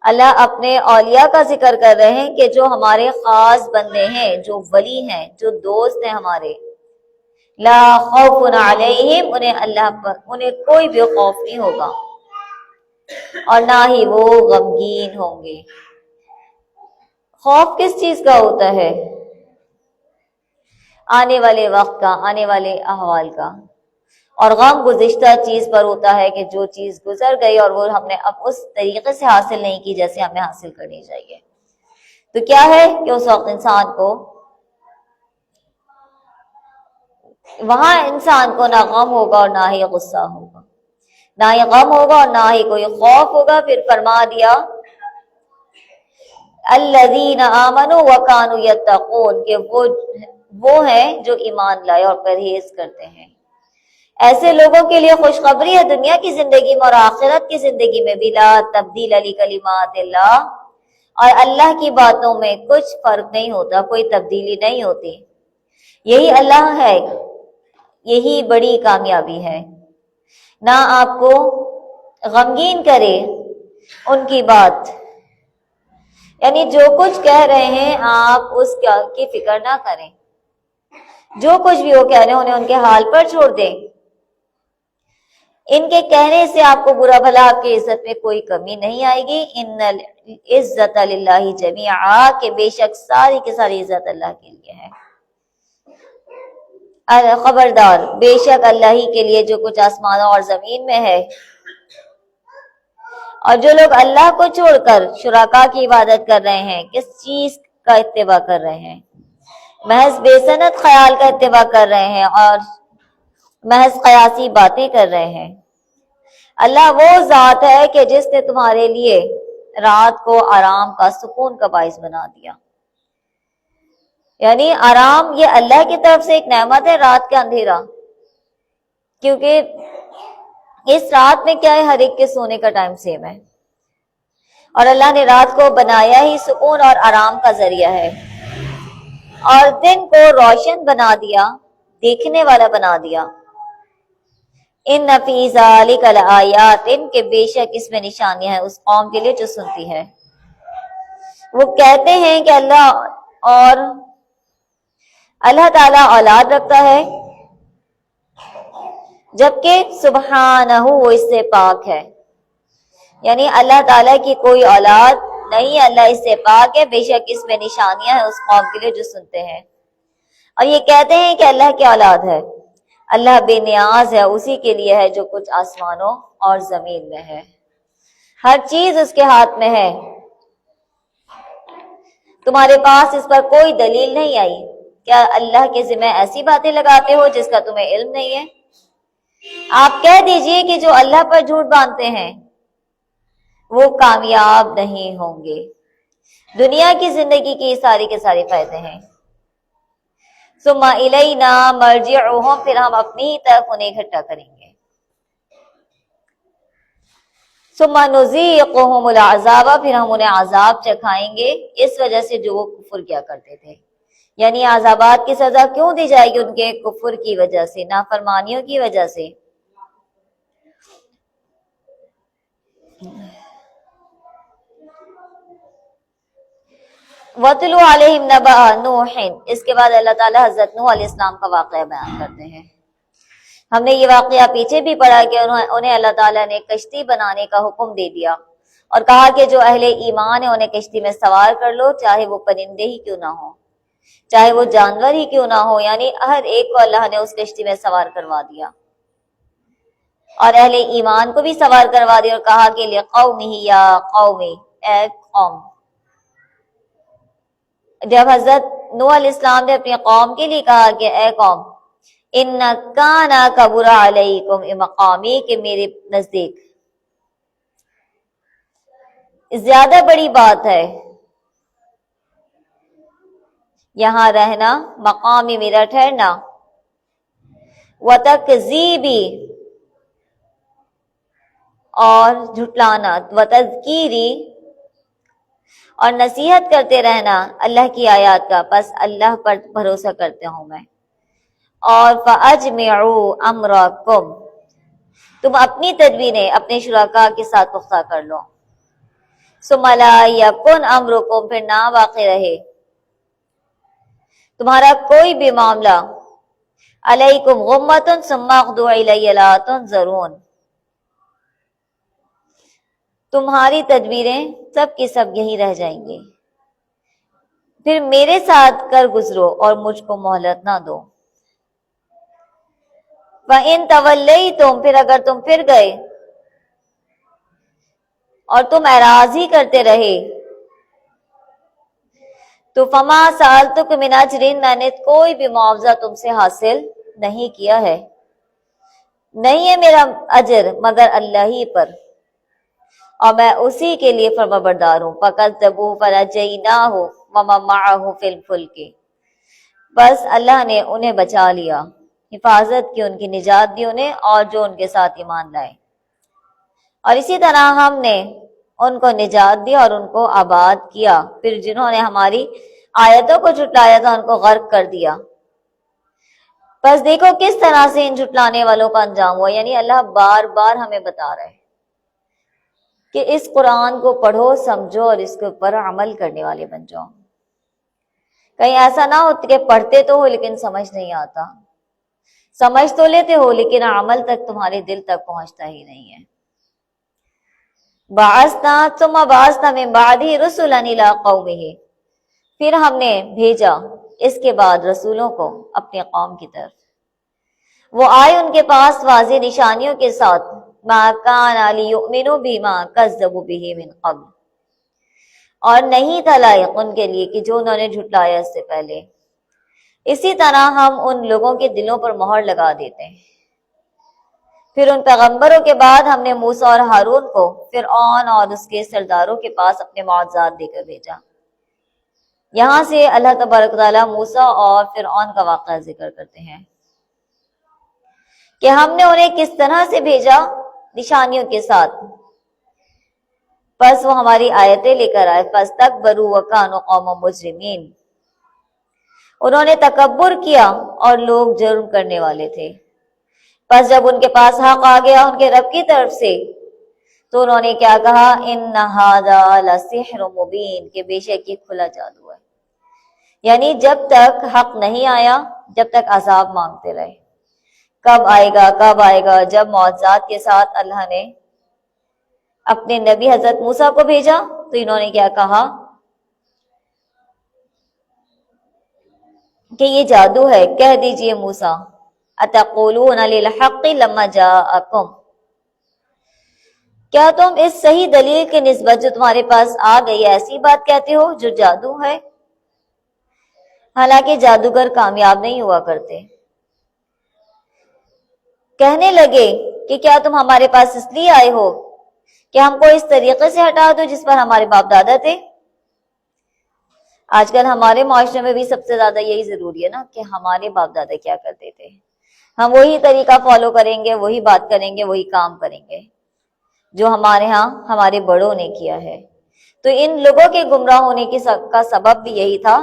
اللہ اپنے اولیاء کا ذکر کر رہے ہیں کہ جو ہمارے خاص بندے ہیں، جو ولی ہیں، جو دوست ہیں ہمارے، لا خوف علیہم، انہیں کوئی بھی خوف نہیں ہوگا، اور نہ ہی وہ غمگین ہوں گے۔ خوف کس چیز کا ہوتا ہے؟ آنے والے وقت کا، آنے والے احوال کا، اور غم گزشتہ چیز پر ہوتا ہے کہ جو چیز گزر گئی اور وہ ہم نے اب اس طریقے سے حاصل نہیں کی جیسے ہمیں حاصل کرنی چاہیے۔ تو کیا ہے کہ اس وقت وہاں انسان کو نہ غم ہوگا اور نہ ہی غصہ ہوگا، نہ ہی غم ہوگا اور نہ ہی کوئی خوف ہوگا۔ پھر فرما دیا الذین آمنوا وکانوا یتقون، کہ وہ ہیں جو ایمان لائے اور پرہیز کرتے ہیں۔ ایسے لوگوں کے لیے خوشخبری ہے دنیا کی زندگی میں اور آخرت کی زندگی میں بھی، لا تبدیل لکلمات اللہ، اور اللہ کی باتوں میں کچھ فرق نہیں ہوتا، کوئی تبدیلی نہیں ہوتی۔ یہی اللہ ہے، یہی بڑی کامیابی ہے۔ نہ آپ کو غمگین کرے ان کی بات، یعنی جو کچھ کہہ رہے ہیں آپ اس کی فکر نہ کریں، جو کچھ بھی وہ کہہ رہے ہیں انہیں ان کے حال پر چھوڑ دیں۔ ان کے کہنے سے آپ کو برا بھلا آپ کی عزت میں کوئی کمی نہیں آئے گی۔ ان العزت للہ جمیعا، کہ بے شک ساری کی ساری عزت اللہ کے لیے ہے۔ خبردار، بے شک اللہ ہی کے لیے جو کچھ آسمانوں اور زمین میں ہے، اور جو لوگ اللہ کو چھوڑ کر شرکاء کی عبادت کر رہے ہیں، کس چیز کا اتباع کر رہے ہیں؟ محض بے سند خیال کا اتباع کر رہے ہیں اور محض قیاسی باتیں کر رہے ہیں۔ اللہ وہ ذات ہے کہ جس نے تمہارے لیے رات کو آرام کا، سکون کا باعث بنا دیا۔ یعنی آرام یہ اللہ کی طرف سے ایک نعمت ہے، رات کا اندھیرا، کیونکہ اس رات میں کیا ہے، ہر ایک کے سونے کا ٹائم سیم ہے، اور اللہ نے رات کو بنایا ہی سکون اور آرام کا ذریعہ ہے، اور دن کو روشن بنا دیا، دیکھنے والا بنا دیا۔ ان فی ذالک لآیات، ان کے بے شک اس میں نشانیاں ہیں اس قوم کے لیے جو سنتی ہے۔ وہ کہتے ہیں کہ اللہ تعالیٰ اولاد رکھتا ہے، جبکہ سبحانہ وہ اس سے پاک ہے، یعنی اللہ تعالیٰ کی کوئی اولاد نہیں، اللہ اس سے پاک ہے، بے شک اس میں نشانیاں ہیں اس قوم کے لیے جو سنتے ہیں۔ اور یہ کہتے ہیں کہ اللہ کی اولاد ہے، اللہ بے نیاز ہے، اسی کے لیے ہے جو کچھ آسمانوں اور زمین میں ہے، ہر چیز اس کے ہاتھ میں ہے۔ تمہارے پاس اس پر کوئی دلیل نہیں آئی، کیا اللہ کے ذمہ ایسی باتیں لگاتے ہو جس کا تمہیں علم نہیں ہے؟ آپ کہہ دیجئے کہ جو اللہ پر جھوٹ باندھتے ہیں وہ کامیاب نہیں ہوں گے۔ دنیا کی زندگی کی ساری کے سارے فائدے ہیں۔ ثم الینا مرجعہم، پھر ہم اپنی ہی طرف انہیں اکٹھا کریں گے۔ ثم نذیقہم العذاب، پھر ہم انہیں عذاب چکھائیں گے اس وجہ سے جو وہ کفر کیا کرتے تھے، یعنی عذابات کی سزا کیوں دی جائے گی؟ ان کے کفر کی وجہ سے، نافرمانیوں کی وجہ سے۔ وَاتْلُ عَلَيْهِمْ نَبَأَ نُوحٍ، اس کے بعد اللہ تعالیٰ حضرت نوح علیہ السلام کا واقعہ بیان کرتے ہیں۔ ہم نے یہ واقعہ پیچھے بھی پڑھا کہ انہیں اللہ تعالیٰ نے کشتی بنانے کا حکم دے دیا اور کہا کہ جو اہل ایمان ہے انہیں کشتی میں سوار کر لو، چاہے وہ پرندے ہی کیوں نہ ہو، چاہے وہ جانور ہی کیوں نہ ہو، یعنی ہر ایک کو اللہ نے اس کشتی میں سوار کروا دیا، اور اہل ایمان کو بھی سوار کروا دیا اور کہا کہ لِقَوْمِهِ یا قومی، اے قوم۔ جب حضرت نوح علیہ السلام نے اپنی قوم کے لیے کہا کہ اے قوم، ان کان کبر علیکم مقامی، کہ میرے نزدیک زیادہ بڑی بات ہے یہاں رہنا، مقامی میرا ٹھہرنا، وتکذیبی اور جھٹلانا، وتذکیری اور نصیحت کرتے رہنا اللہ کی آیات کا، پس اللہ پر بھروسہ کرتے ہوں میں۔ اور فَأَجْمِعُوا أَمْرَكُمْ، تم اپنی تدبیریں اپنے شرکاء کے ساتھ پختہ کر لو۔ ثُمَّ لَا يَكُنْ أَمْرُكُمْ، پھر نہ واقع رہے تمہارا کوئی بھی معاملہ، عَلَيْكُمْ غُمَّةٌ ثُمَّ اقْضُوا إِلَيَّ لَا تُنظَرُونَ، تمہاری تدبیریں سب کی سب یہی رہ جائیں گی، پھر میرے ساتھ کر گزرو اور مجھ کو مہلت نہ دو۔ وَإِن تَوَلَّيْتُمْ، پھر اگر تم پھر گئے اور تم اعراض ہی کرتے رہے، تو فَمَا سَأَلْتُكُم مِّنْ أَجْرٍ، میں نے کوئی بھی معاوضہ تم سے حاصل نہیں کیا ہے، نہیں ہے میرا اجر مگر اللہ ہی پر، اور میں اسی کے لیے فرمانبردار ہوں۔ فَكَذَّبُوهُ فَنَجَّيْنَاهُ وَمَن مَّعَهُ فِي الْفُلْكِ، بس اللہ نے انہیں بچا لیا، حفاظت کی، ان کی نجات دی انہیں اور جو ان کے ساتھ ایمان لائے، اور اسی طرح ہم نے ان کو نجات دی اور ان کو آباد کیا، پھر جنہوں نے ہماری آیتوں کو جھٹلایا تھا ان کو غرق کر دیا۔ بس دیکھو کس طرح سے ان جھٹلانے والوں کا انجام ہوا، یعنی اللہ بار بار ہمیں بتا رہا ہے کہ اس قرآن کو پڑھو، سمجھو اور اس کے اوپر عمل کرنے والے بن جاؤ۔ کہیں ایسا نہ ہو کہ پڑھتے تو ہو لیکن سمجھ نہیں آتا، سمجھ تو لیتے ہو لیکن عمل تک تمہارے دل تک پہنچتا ہی نہیں ہے۔ بعثنا ثم بعثنا من بعده رسلا الى قومه، پھر ہم نے بھیجا اس کے بعد رسولوں کو اپنی قوم کی طرف، وہ آئے ان کے پاس واضح نشانیوں کے ساتھ، ما كان ليؤمنوا بما كذبوا به من قبل، اور نہیں تھا لائق ان کے لیے کہ جو انہوں نے جھٹلایا اس سے پہلے۔ اسی طرح ہم ان لوگوں کے دلوں پر مہر لگا دیتے ہیں۔ پھر ان پیغمبروں کے بعد ہم نے موسیٰ اور ہارون کو فرعون اور اس کے سرداروں کے پاس اپنے معجزات دے کر بھیجا۔ یہاں سے اللہ تبارک تعالیٰ موسیٰ اور فرعون کا واقعہ ذکر کرتے ہیں کہ ہم نے انہیں کس طرح سے بھیجا، نشانیوں کے ساتھ۔ پس وہ ہماری آیتیں لے کر آئے، فاستکبروا وکانوا قوما مجرمین، انہوں نے تکبر کیا اور لوگ جرم کرنے والے تھے۔ پس جب ان کے پاس حق آ گیا ان کے رب کی طرف سے تو انہوں نے کیا کہا، ان ھذا لسحر مبین، کہ بے شک یہ کھلا جادو ہے۔ یعنی جب تک حق نہیں آیا، جب تک عذاب مانگتے رہے، کب آئے گا کب آئے گا۔ جب معجزات کے ساتھ اللہ نے اپنے نبی حضرت موسیٰ کو بھیجا تو انہوں نے کیا کہا کہ یہ جادو ہے۔ کہہ دیجئے موسیٰ اتقولون للحق لما جاءکم، کیا تم اس صحیح دلیل کی نسبت جو تمہارے پاس آ گئی ایسی بات کہتے ہو جو جادو ہے؟ حالانکہ جادوگر کامیاب نہیں ہوا کرتے۔ کہنے لگے کہ کیا تم ہمارے پاس اس لیے آئے ہو کہ ہم کو اس طریقے سے ہٹا دو جس پر ہمارے باپ دادا تھے؟ آج کل ہمارے معاشرے میں بھی سب سے زیادہ یہی ضروری ہے نا کہ ہمارے باپ دادا کیا کرتے تھے، ہم وہی طریقہ فالو کریں گے، وہی بات کریں گے، وہی کام کریں گے جو ہمارے ہاں ہمارے بڑوں نے کیا ہے۔ تو ان لوگوں کے گمراہ ہونے کا سبب بھی یہی تھا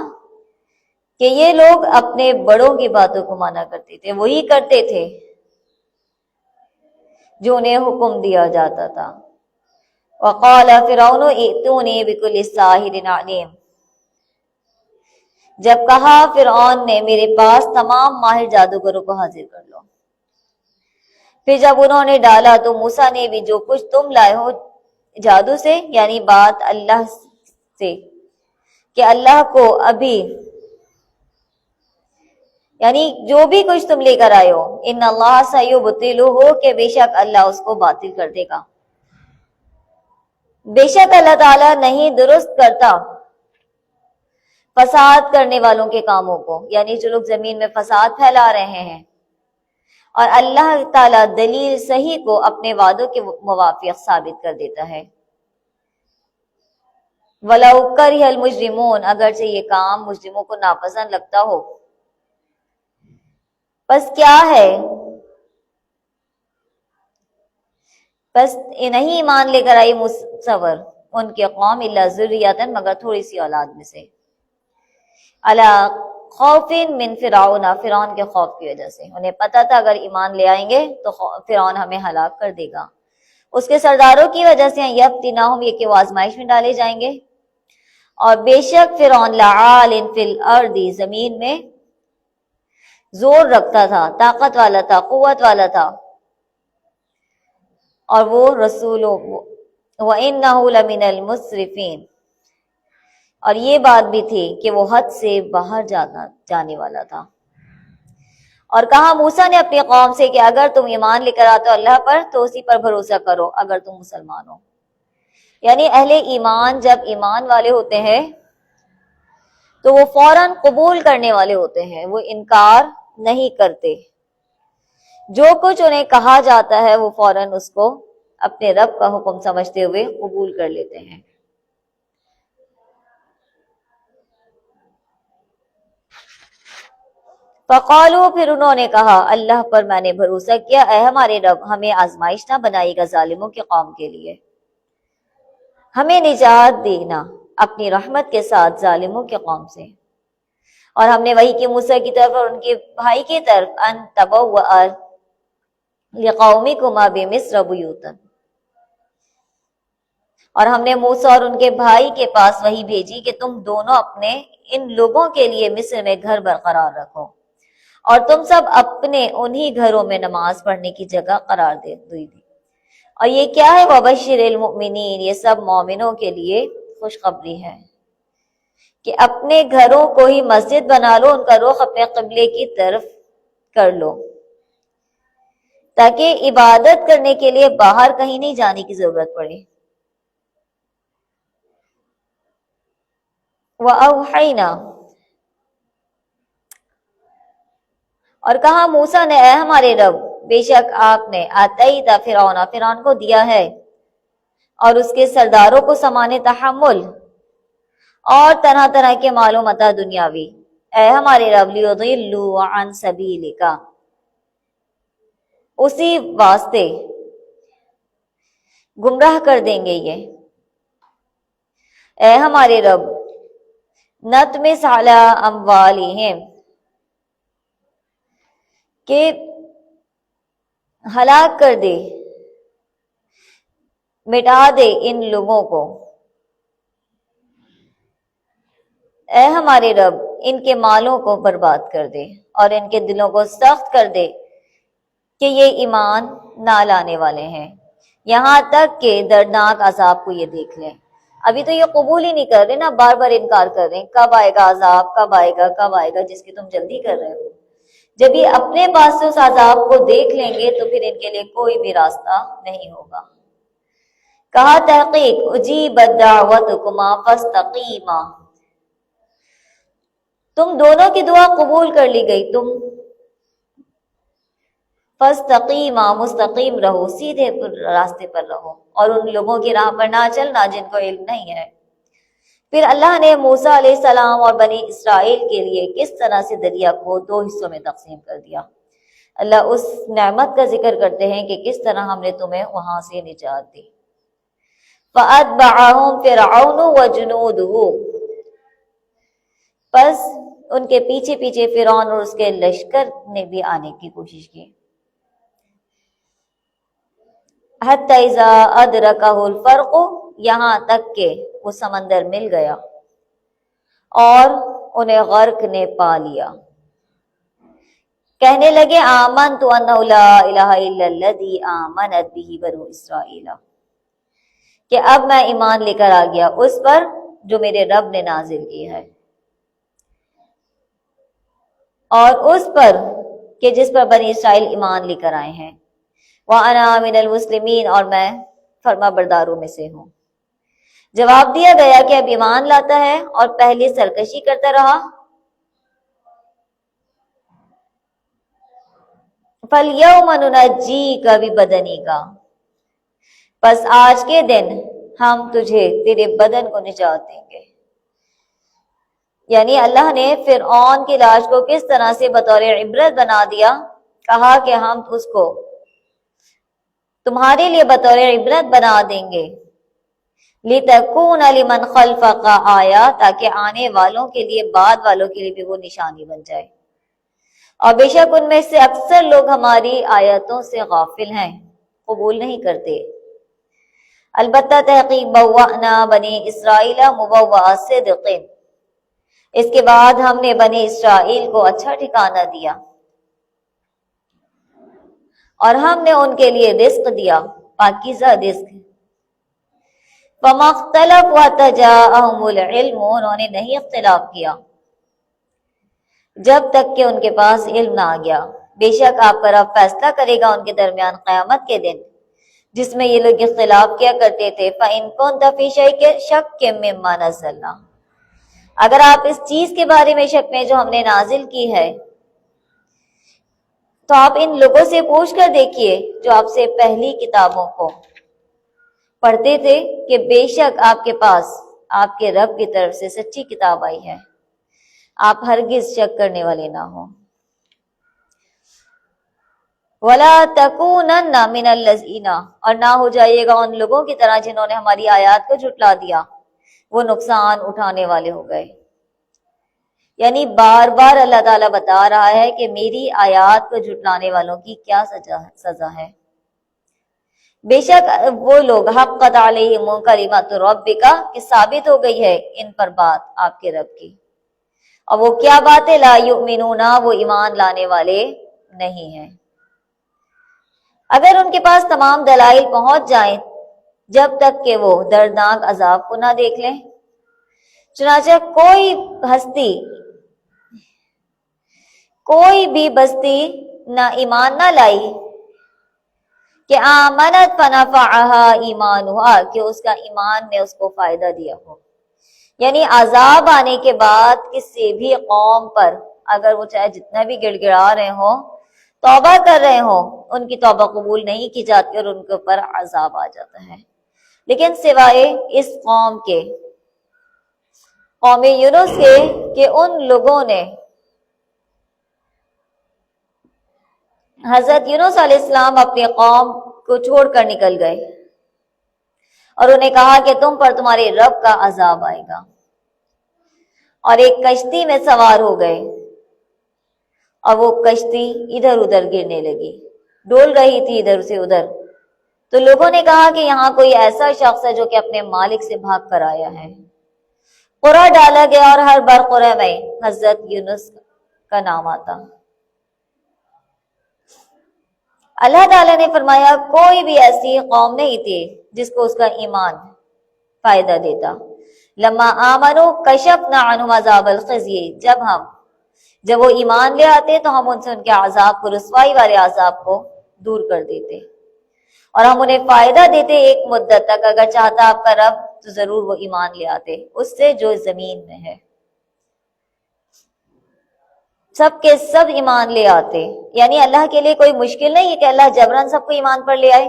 کہ یہ لوگ اپنے بڑوں کی باتوں کو مانا کرتے تھے، وہی کرتے تھے جو انہیں حکم دیا جاتا تھا۔ وقال فرعون ائتونی بکل ساحر علیم، جب کہا فرعون نے میرے پاس تمام ماہر جادوگروں کو حاضر کر لو۔ پھر جب انہوں نے ڈالا تو موسیٰ نے بھی جو کچھ تم لائے ہو جادو سے، یعنی بات اللہ سے کہ اللہ کو ابھی، یعنی جو بھی کچھ تم لے کر آئے ہو، ان اللہ سیبطلہ، کہ بے شک اللہ اس کو باطل کر دے گا۔ بے شک اللہ تعالیٰ نہیں درست کرتا فساد کرنے والوں کے کاموں کو، یعنی جو لوگ زمین میں فساد پھیلا رہے ہیں، اور اللہ تعالیٰ دلیل صحیح کو اپنے وعدوں کے موافق ثابت کر دیتا ہے۔ وَلَوْ كَرِهَ الْمُجْرِمُونَ، اگرچہ یہ کام مجرموں کو ناپسند لگتا ہو۔ پس کیا ہے، بس نہیں ایمان لے کر آئی مصور ان کے قوم الا ذریۃ، مگر تھوڑی سی اولاد میں سے، علی خوف من فرعون، فرعون کے خوف کی وجہ سے، انہیں پتا تھا اگر ایمان لے آئیں گے تو فرعون ہمیں ہلاک کر دے گا، اس کے سرداروں کی وجہ سے، یفتنہم، یہ کہ وہ آزمائش میں ڈالے جائیں گے۔ اور بے شک فرعون لعال فی الارض، زمین میں زور رکھتا تھا، طاقت والا تھا، قوت والا تھا، اور وہ رسولوں، وَإِنَّهُ لَمِنَ الْمُسْرِفِينَ، اور یہ بات بھی تھی کہ وہ حد سے باہر جانے والا تھا۔ اور کہا موسیٰ نے اپنی قوم سے کہ اگر تم ایمان لے کر آتے ہو اللہ پر تو اسی پر بھروسہ کرو اگر تم مسلمان ہو۔ یعنی اہل ایمان جب ایمان والے ہوتے ہیں تو وہ فوراً قبول کرنے والے ہوتے ہیں، وہ انکار نہیں کرتے، جو کچھ انہیں کہا جاتا ہے وہ فوراً اس کو اپنے رب کا حکم سمجھتے ہوئے قبول کر لیتے ہیں۔ فقالو، پھر انہوں نے کہا اللہ پر میں نے بھروسہ کیا، اے ہمارے رب ہمیں آزمائش نہ بنائے گا ظالموں کی قوم کے لیے، ہمیں نجات دینا اپنی رحمت کے ساتھ ظالموں کی قوم سے۔ اور ہم نے وحی کی موسیٰ کی طرف اور ان کے بھائی کی طرف، ان تبوأ لقومکما بمصر بیوتا، اور ہم نے موسیٰ اور ان کے بھائی کے پاس وحی بھیجی کہ تم دونوں اپنے ان لوگوں کے لیے مصر میں گھر برقرار رکھو، اور تم سب اپنے انہی گھروں میں نماز پڑھنے کی جگہ قرار دے دی۔ اور یہ کیا ہے، وبشر المؤمنین، یہ سب مومنوں کے لیے خوشخبری ہے کہ اپنے گھروں کو ہی مسجد بنا لو، ان کا رخ اپنے قبلے کی طرف کر لو تاکہ عبادت کرنے کے لیے باہر کہیں نہیں جانے کی ضرورت پڑے۔ وَأَوْحَيْنَا، اور کہا موسیٰ نے اے ہمارے رب بے شک آپ نے آتیت فرعون، فرعون کو دیا ہے اور اس کے سرداروں کو سامان تحمل اور طرح طرح کے مال و متاع دنیاوی، اے ہمارے رب لیضلوا عن سبیلک، اسی واسطے گمراہ کر دیں گے یہ اے ہمارے رب نطمس علی اموالہم، کہ ہلاک کر دے، مٹا دے ان لوگوں کو، اے ہمارے رب ان کے مالوں کو برباد کر دے اور ان کے دلوں کو سخت کر دے کہ یہ ایمان نہ لانے والے ہیں، یہاں تک کہ دردناک عذاب کو یہ دیکھ لیں۔ ابھی تو یہ قبول ہی نہیں کر رہے نا، بار بار انکار کر رہے ہیں، کب آئے گا عذاب، کب آئے گا، کب آئے گا، جس کی تم جلدی کر رہے ہو۔ جب یہ اپنے پاس سے اس عذاب کو دیکھ لیں گے تو پھر ان کے لیے کوئی بھی راستہ نہیں ہوگا۔ کہا تحقیق اجیبت دعوتکما فاستقیما، تم دونوں کی دعا قبول کر لی گئی، تم فاستقیما مستقیم رہو، سیدھے راستے پر رہو اور ان لوگوں کی راہ پر نہ چلنا جن کو علم نہیں ہے۔ پھر اللہ نے موسیٰ علیہ السلام اور بنی اسرائیل کے لیے کس طرح سے دریا کو دو حصوں میں تقسیم کر دیا۔ اللہ اس نعمت کا ذکر کرتے ہیں کہ کس طرح ہم نے تمہیں وہاں سے نجات دی۔ فَأَتْبَعَهُمْ فِرْعَوْنُ وَجُنُودُهُ، پس ان کے پیچھے پیچھے فرعون اور اس کے لشکر نے بھی آنے کی کوشش کی۔ حَتَّى إِذَا أَدْرَكَهُ الْفَرْقُ، یہاں تک کہ وہ سمندر مل گیا اور انہیں غرق نے پا لیا۔ کہنے لگے آمنت انہ لا الہ الا الذی آمنت بہ بنو اسرائیل، کہ اب میں ایمان لے کر آ گیا اس پر جو میرے رب نے نازل کی ہے، اور اس پر کہ جس پر بنی اسرائیل ایمان لے کر آئے ہیں، وَأَنَا مِنَ الْمُسْلِمِينَ، اور میں فرما برداروں میں سے ہوں۔ جواب دیا گیا کہ اب ایمان لاتا ہے اور پہلے سرکشی کرتا رہا۔ فَالْيَوْمَ نُنَجِّيكَ بِبَدَنِكَ، پس آج کے دن ہم تجھے تیرے بدن کو نجات دیں گے۔ یعنی اللہ نے فرعون کی لاش کو کس طرح سے بطور عبرت بنا دیا، کہا کہ ہم اس کو تمہارے لیے بطور عبرت بنا دیں گے، لِتَكُونَ لِمَنْ خَلْفَكَ آیَةً، تاکہ آنے والوں کے لیے، بعد والوں کے لیے بھی وہ نشانی بن جائے۔ اور بے شک ان میں سے اکثر لوگ ہماری آیتوں سے غافل ہیں، قبول نہیں کرتے۔ البتہ تحقیق بوأنا بنی اسرائیل مبوأ صدق، اس کے بعد ہم نے بنی اسرائیل کو اچھا ٹھکانہ دیا اور ہم نے ان کے لیے رزق دیا، پاکیزہ رزق۔ فَمَا اخْتَلَفُوا حَتَّىٰ جَاءَهُمُ الْعِلْمُ، انہوں نے نہیں اختلاف کیا جب تک کہ ان کے پاس علم نہ آ گیا۔ بے شک آپ کا رب فیصلہ کرے گا ان کے درمیان قیامت کے دن، جس میں یہ لوگ اختلاف کیا کرتے تھے۔ فَإِن كُنتَ فِي شَكٍّ مِّمَّا نَزَّلْنَا، اگر آپ اس چیز کے بارے میں شک میں جو ہم نے نازل کی ہے، تو آپ ان لوگوں سے پوچھ کر دیکھیے جو آپ سے پہلی کتابوں کو پڑھتے تھے کہ بے شک آپ کے پاس آپ کے رب کی طرف سے سچی کتاب آئی ہے، آپ ہرگز شک کرنے والے نہ ہوں۔ وَلَا تَكُونَنَّ مِنَ الَّذِينَ، اور نہ ہو جائیے گا ان لوگوں کی طرح جنہوں نے ہماری آیات کو جھٹلا دیا، وہ نقصان اٹھانے والے ہو گئے۔ یعنی بار بار اللہ تعالیٰ بتا رہا ہے کہ میری آیات کو جھٹلانے والوں کی کیا سزا ہے۔ بے شک وہ لوگ حقت علیہم کلمۃ ربک، کہ ثابت ہو گئی ہے ان پر بات آپ کے رب کی، اور وہ کیا بات ہے، لا یؤمنون، وہ ایمان لانے والے نہیں ہیں۔ اگر ان کے پاس تمام دلائل پہنچ جائیں جب تک کہ وہ دردناک عذاب کو نہ دیکھ لیں، چنانچہ کوئی بھی بستی نہ ایمان نہ لائی کہ آمنت فنفعها ایمانها، کہ اس کا ایمان نے اس کو فائدہ دیا ہو۔ یعنی عذاب آنے کے بعد کسی بھی قوم پر اگر وہ چاہے جتنا بھی گڑ گڑا رہے ہوں، توبہ کر رہے ہوں، ان کی توبہ قبول نہیں کی جاتی اور ان کے اوپر عذاب آ جاتا ہے، لیکن سوائے اس قوم کے، قوم یونس کے، کہ ان لوگوں نے حضرت یونس علیہ السلام اپنی قوم کو چھوڑ کر نکل گئے اور انہیں کہا کہ تم پر تمہارے رب کا عذاب آئے گا، اور ایک کشتی میں سوار ہو گئے، اور وہ کشتی ادھر ادھر گرنے لگی، ڈول رہی تھی ادھر سے ادھر۔ تو لوگوں نے کہا کہ یہاں کوئی ایسا شخص ہے جو کہ اپنے مالک سے بھاگ کر آیا ہے۔ قرعہ ڈالا گیا اور ہر بار قرعہ میں حضرت یونس کا نام آتا۔ اللہ تعالیٰ نے فرمایا کوئی بھی ایسی قوم نہیں تھی جس کو اس کا ایمان فائدہ دیتا۔ لما آمنوا کشفنا عنہم عذاب الخزی، جب وہ ایمان لے آتے تو ہم ان سے ان کے عذاب کو، رسوائی والے عذاب کو دور کر دیتے، اور ہم انہیں فائدہ دیتے ایک مدت تک۔ اگر چاہتا آپ کا رب تو ضرور وہ ایمان لے آتے اس سے جو زمین میں ہے، سب کے سب ایمان لے آتے۔ یعنی اللہ کے لیے کوئی مشکل نہیں ہے کہ اللہ جبرن سب کو ایمان پر لے آئے۔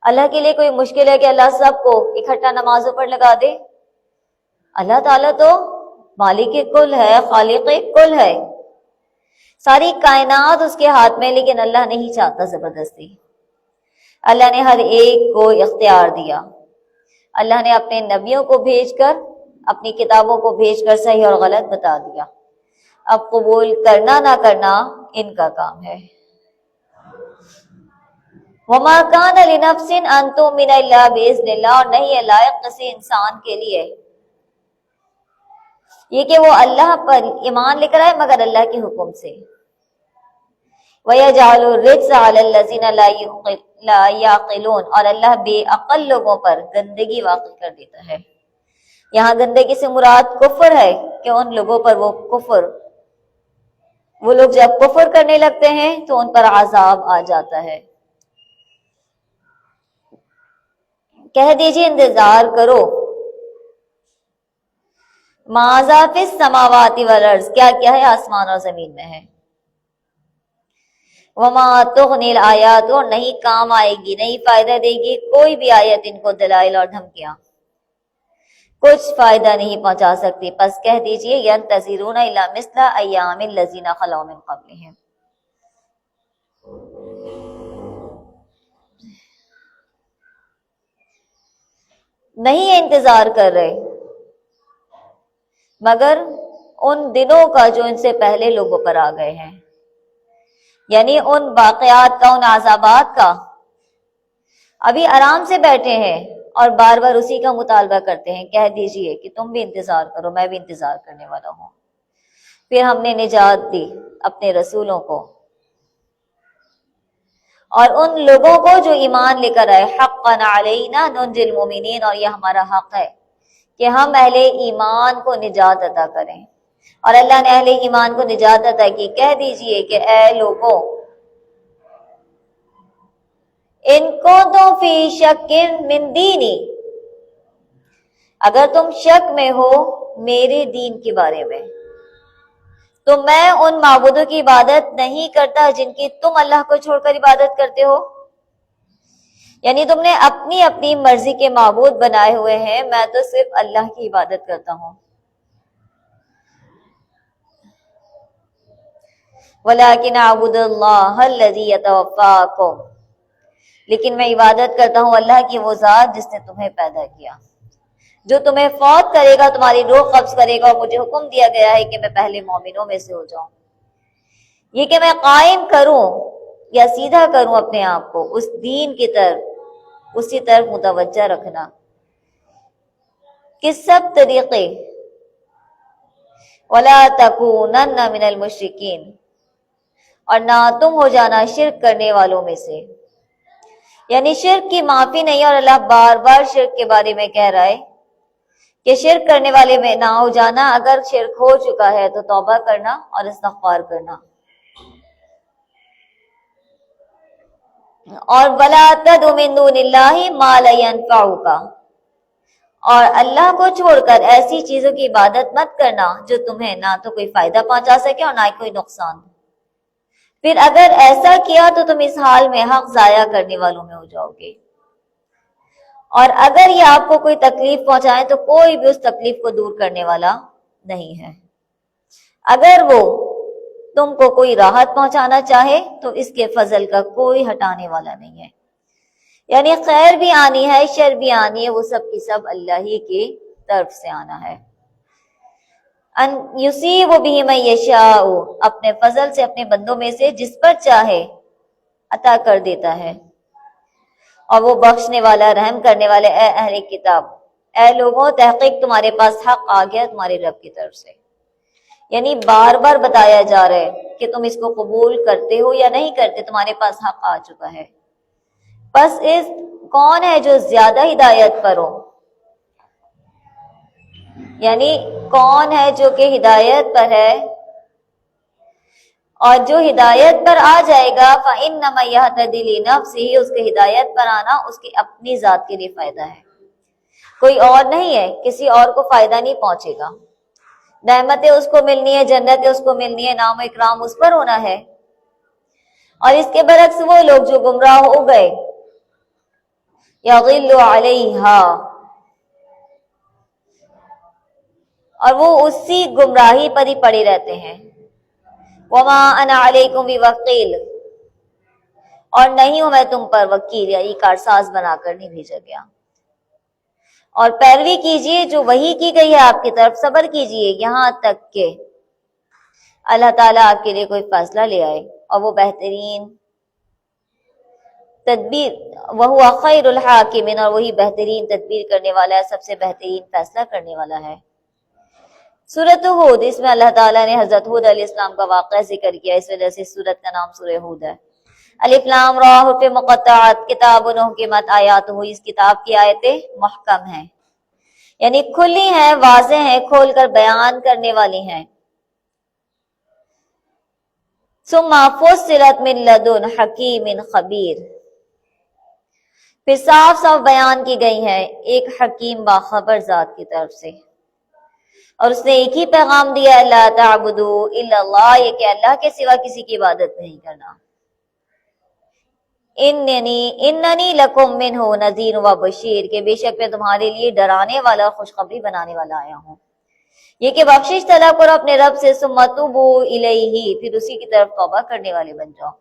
اللہ کے لیے کوئی مشکل ہے کہ اللہ سب کو اکٹھا نمازوں پر لگا دے؟ اللہ تعالیٰ تو مالک کل ہے، خالق کل ہے، ساری کائنات اس کے ہاتھ میں، لیکن اللہ نہیں چاہتا زبردستی۔ اللہ نے ہر ایک کو اختیار دیا۔ اللہ نے اپنے نبیوں کو بھیج کر، اپنی کتابوں کو بھیج کر صحیح اور غلط بتا دیا۔ اب قبول کرنا نہ کرنا ان کا کام ہے۔ وَمَا كَانَ لِنَفْسٍ أَن تُؤْمِنَ إِلَّا بِإِذْنِ اللَّهِ، اور نہیں ہے لائق کسی انسان کے لیے یہ کہ وہ اللہ پر ایمان لے کر آئے مگر اللہ کے حکم سے۔ وَيَجْعَلُ الرِّجْسَ عَلَى الَّذِينَ لَا يَعْقِلُونَ، اور اللہ بے عقل لوگوں پر گندگی واقع کر دیتا ہے۔ یہاں گندگی سے مراد کفر ہے کہ ان لوگوں پر وہ لوگ جب کفر کرنے لگتے ہیں تو ان پر عذاب آ جاتا ہے۔ کہہ دیجیے انتظار کرو، ماذا فی السماوات والارض، کیا کیا ہے آسمان اور زمین میں ہے۔ وما تغنی الآیات، اور نہیں کام آئے گی، نہیں فائدہ دے گی کوئی بھی آیت ان کو، دلائل اور دھمکیاں کچھ فائدہ نہیں پہنچا سکتی۔ پس کہہ دیجیے ینتظرون الا مثل ایام الذین خلو من قبلہم، نہیں انتظار کر رہے مگر ان دنوں کا جو ان سے پہلے لوگوں پر آ گئے ہیں، یعنی ان واقعات کا، ان عذابات کا۔ ابھی آرام سے بیٹھے ہیں اور بار بار اسی کا مطالبہ کرتے ہیں۔ کہہ دیجئے کہ تم بھی انتظار کرو، میں بھی انتظار کرنے والا ہوں۔ پھر ہم نے نجات دی اپنے رسولوں کو اور ان لوگوں کو جو ایمان لے کر آئے۔ حقا علینا ننجی المؤمنین، اور یہ ہمارا حق ہے کہ ہم اہل ایمان کو نجات عطا کریں، اور اللہ نے اہل ایمان کو نجات عطا کی۔ کہہ دیجئے کہ اے لوگوں، ان کو تو فی شک من دینی، اگر تم شک میں ہو میرے دین کے بارے میں تو میں ان معبودوں کی عبادت نہیں کرتا جن کی تم اللہ کو چھوڑ کر عبادت کرتے ہو۔ یعنی تم نے اپنی اپنی مرضی کے معبود بنائے ہوئے ہیں، میں تو صرف اللہ کی عبادت کرتا ہوں۔ وَلَٰكِنْ أَعْبُدُ اللَّهَ الَّذِي يَتَوَفَّاكُمْ، لیکن میں عبادت کرتا ہوں اللہ کی وہ ذات جس نے تمہیں پیدا کیا، جو تمہیں فوت کرے گا، تمہاری روح قبض کرے گا، اور مجھے حکم دیا گیا ہے کہ میں پہلے مومنوں میں سے ہو جاؤں۔ یہ کہ میں قائم کروں یا سیدھا کروں اپنے آپ کو اس دین کی طرف، اسی طرف متوجہ رکھنا۔ کس سب طریقے، وَلَا تَكُونَنَّ مِنَ الْمُشْرِكِينَ، اور نہ تم ہو جانا شرک کرنے والوں میں سے۔ یعنی شرک کی معافی نہیں، اور اللہ بار بار شرک کے بارے میں کہہ رہا ہے کہ شرک کرنے والے میں نہ ہو جانا۔ اگر شرک ہو چکا ہے تو توبہ کرنا اور استغفار کرنا۔ اور وَلَا تَدْعُ مِن دُونِ اللَّهِ مَا لَا يَنفَعُكَ، اور اللہ کو چھوڑ کر ایسی چیزوں کی عبادت مت کرنا جو تمہیں نہ تو کوئی فائدہ پہنچا سکے اور نہ کوئی نقصان۔ پھر اگر ایسا کیا تو تم اس حال میں حق ضائع کرنے والوں میں ہو جاؤ گے، اور اگر یہ آپ کو کوئی تکلیف پہنچائے تو کوئی بھی اس تکلیف کو دور کرنے والا نہیں ہے۔ اگر وہ تم کو کوئی راحت پہنچانا چاہے تو اس کے فضل کا کوئی ہٹانے والا نہیں ہے۔ یعنی خیر بھی آنی ہے، شر بھی آنی ہے، وہ سب کی سب اللہ ہی کی طرف سے آنا ہے۔ ان یصیب بہ من یشاء، اپنے فضل سے اپنے بندوں میں سے جس پر چاہے عطا کر دیتا ہے، اور وہ بخشنے والا، رحم کرنے والے۔ اے اہل کتاب، اے لوگوں، تحقیق تمہارے پاس حق آ گیا تمہاری رب کی طرف سے۔ یعنی بار بار بتایا جا رہا ہے کہ تم اس کو قبول کرتے ہو یا نہیں کرتے، تمہارے پاس حق آ چکا ہے۔ بس اس کون ہے جو زیادہ ہدایت پر ہو؟ یعنی کون ہے جو کہ ہدایت پر ہے، اور جو ہدایت پر آ جائے گا فَإِنَّمَا يَهْتَدِي لِنَفْسِهِ، اس کے ہدایت پر آنا اس کی اپنی ذات کے لیے فائدہ ہے، کوئی اور نہیں ہے، کسی اور کو فائدہ نہیں پہنچے گا۔ نعمتیں اس کو ملنی ہے، جنتیں اس کو ملنی ہے، نام و اکرام اس پر ہونا ہے۔ اور اس کے برعکس وہ لوگ جو گمراہ ہو گئے، یغل علیہا، اور وہ اسی گمراہی پر ہی پڑے رہتے ہیں۔ وما انا علیکم بوکیل، اور نہیں ہوں میں تم پر وکیل، یعنی کارساز بنا کر نہیں بھیجا گیا۔ اور پیروی کیجئے جو وحی کی گئی ہے آپ کی طرف، صبر کیجئے یہاں تک کہ اللہ تعالیٰ آپ کے لیے کوئی فیصلہ لے آئے، اور وہ بہترین تدبیر، وہو خیر الحاکمین، اور وہی بہترین تدبیر کرنے والا ہے، سب سے بہترین فیصلہ کرنے والا ہے۔ سورۃ ہود، اس میں اللہ تعالیٰ نے حضرت ہود علیہ السلام کا واقعہ ذکر کیا، اس وجہ سے سورت کا نام سورہ ہود ہے۔ الف لام را حروف مقطعات، کتاب احکمت آیاتہ، اس کتاب کی آیتیں محکم ہیں، یعنی کھلی ہیں، واضح ہیں، کھول کر بیان کرنے والی ہیں۔ ثم فصلت من لدن حکیم خبیر، پھر صاف صاف بیان کی گئی ہیں ایک حکیم باخبر ذات کی طرف سے، اور اس نے ایک ہی پیغام دیا، اللہ تعبدوا الا اللہ، یہ کہ اللہ کے سوا کسی کی عبادت نہیں کرنا۔ اننی لکم منہ نذیر و بشیر، کہ بے شک میں تمہارے لیے ڈرانے والا اور خوشخبری بنانے والا آیا ہوں۔ یہ کہ بخشش طلب کرو اپنے رب سے، ثم توبوا الیہ، پھر اسی کی طرف توبہ کرنے والے بن جاؤ۔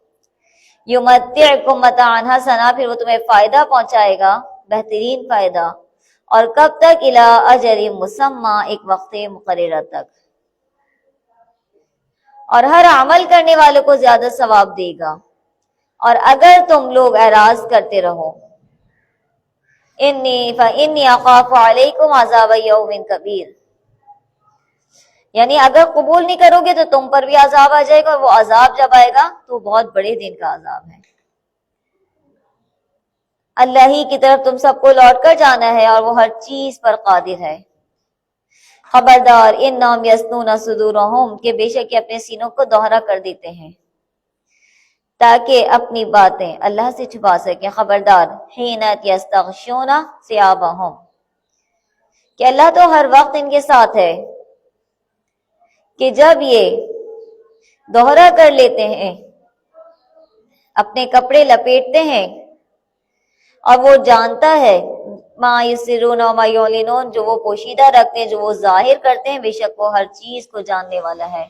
یمتعکم متاعا حسنا، پھر وہ تمہیں فائدہ پہنچائے گا، بہترین فائدہ، اور کب تک؟ الی اجل مسمی، ایک وقت مقررہ تک، اور ہر عمل کرنے والوں کو زیادہ ثواب دے گا، اور اگر تم لوگ اعراض کرتے رہو، انی اخاف علیکم عذاب یوم کبیر، یعنی اگر قبول نہیں کرو گے تو تم پر بھی عذاب آ جائے گا، اور وہ عذاب جب آئے گا تو بہت بڑے دن کا عذاب ہے۔ اللہ ہی کی طرف تم سب کو لوٹ کر جانا ہے، اور وہ ہر چیز پر قادر ہے۔ خبردار، انہم یثنون صدورہم، کہ بے شک یہ اپنے سینوں کو دوہرا کر دیتے ہیں تاکہ اپنی باتیں اللہ سے چھپا سکیں۔ خبردار، حین یستغشون ثیابہم، کہ اللہ تو ہر وقت ان کے ساتھ ہے کہ جب یہ دوہرا کر لیتے ہیں، اپنے کپڑے لپیٹتے ہیں، اور وہ جانتا ہے ما یسرون و ما یعلنون، جو وہ پوشیدہ رکھتے ہیں، جو وہ ظاہر کرتے ہیں، بے شک وہ ہر چیز کو جاننے والا ہے،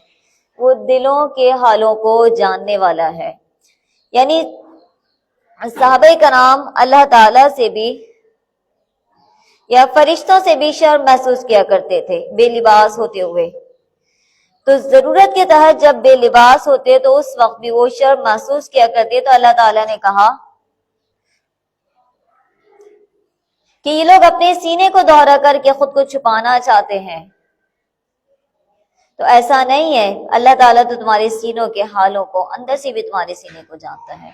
وہ دلوں کے حالوں کو جاننے والا ہے۔ یعنی صحابہ کرام اللہ تعالی سے بھی یا فرشتوں سے بھی شرم محسوس کیا کرتے تھے بے لباس ہوتے ہوئے، تو ضرورت کے تحت جب بے لباس ہوتے تو اس وقت بھی وہ شرم محسوس کیا کرتے، تو اللہ تعالیٰ نے کہا کہ یہ لوگ اپنے سینے کو دوہرا کر کے خود کو چھپانا چاہتے ہیں، تو ایسا نہیں ہے، اللہ تعالیٰ تو تمہارے سینوں کے حالوں کو، اندر سے بھی تمہارے سینے کو جانتا ہے۔